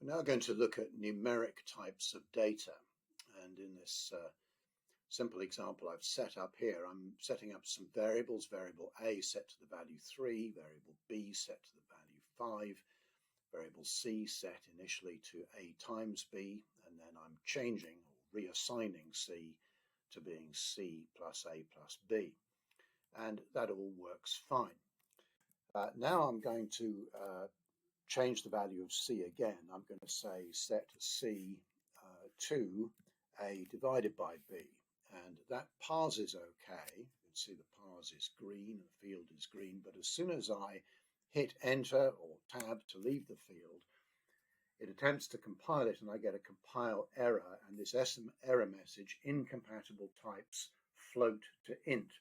We're now going to look at numeric types of data, and in this simple example I've set up here, I'm setting up some variables. Variable A set to the value 3, variable B set to the value 5, variable C set initially to A times B, and then I'm changing or reassigning C to being C plus A plus B, and that all works fine. Now I'm going to change the value of C again. I'm going to say set C to A divided by B, and that parses okay. You can see the parse is green, the field is green, but as soon as I hit enter or tab to leave the field, it attempts to compile it, and I get a compile error, and this error message, incompatible types float to int.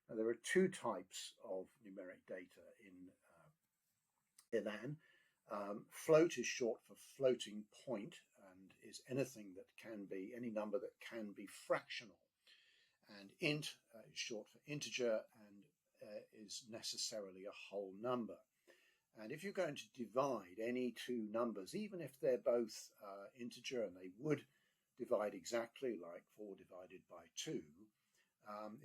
Now there are two types of numeric data in Elan. Float is short for floating point and is anything that can be, any number that can be fractional. And int is short for integer and is necessarily a whole number. And if you're going to divide any two numbers, even if they're both integer, and they would divide exactly like 4 divided by 2,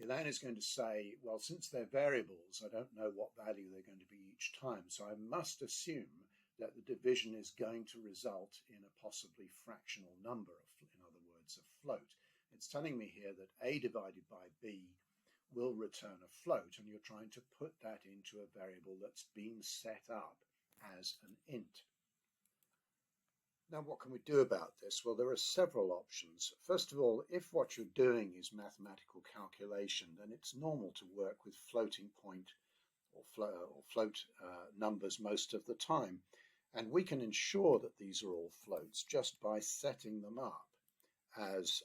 Elan is going to say, well, since they're variables, I don't know what value they're going to be each time, so I must assume that the division is going to result in a possibly fractional number, in other words, a float. It's telling me here that A divided by B will return a float, and you're trying to put that into a variable that's been set up as an int. Now, what can we do about this? Well, there are several options. First of all, if what you're doing is mathematical calculation, then it's normal to work with floating point or float numbers most of the time. And we can ensure that these are all floats just by setting them up as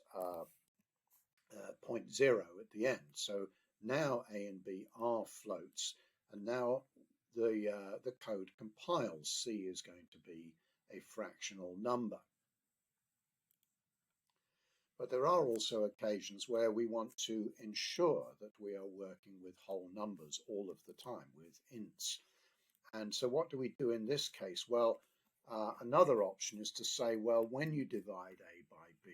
0.0 at the end. So now A and B are floats, and now the code compiles. C is going to be a fractional number. But there are also occasions where we want to ensure that we are working with whole numbers all of the time, with ints. And so what do we do in this case? Well, another option is to say, well, when you divide A by B,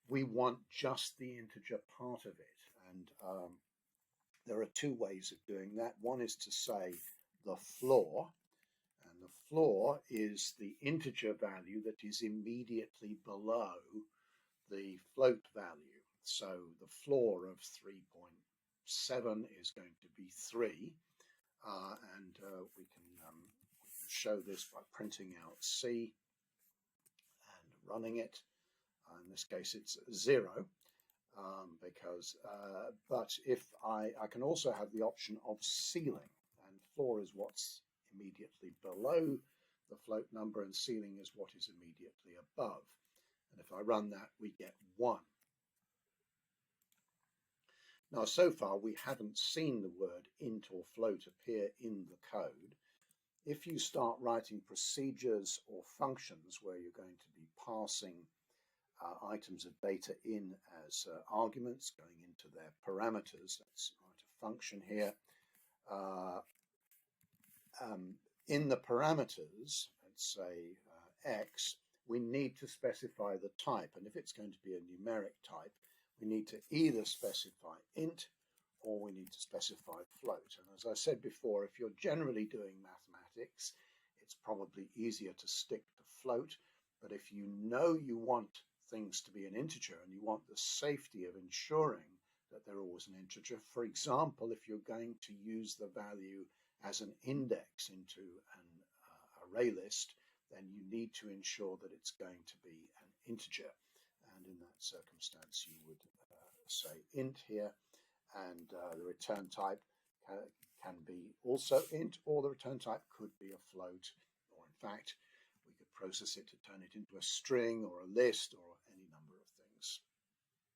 we want just the integer part of it. And there are two ways of doing that. One is to say the floor, and the floor is the integer value that is immediately below the float value. So the floor of 3.7 is going to be 3. And we can show this by printing out C and running it. In this case, it's 0 but if I can also have the option of ceiling, and floor is what's immediately below the float number, and ceiling is what is immediately above. And if I run that, we get 1. Now, so far, we haven't seen the word int or float appear in the code. If you start writing procedures or functions where you're going to be passing items of data in as arguments, going into their parameters, let's write a function here. In the parameters, let's say x, we need to specify the type. And if it's going to be a numeric type, we need to either specify int or we need to specify float. And as I said before, if you're generally doing mathematics, it's probably easier to stick to float. But if you know you want things to be an integer and you want the safety of ensuring that they're always an integer, for example, if you're going to use the value as an index into an array list, then you need to ensure that it's going to be an integer. And in that circumstance, you would say int here, and the return type can be also int, or the return type could be a float, or in fact, we could process it to turn it into a string or a list or any number of things.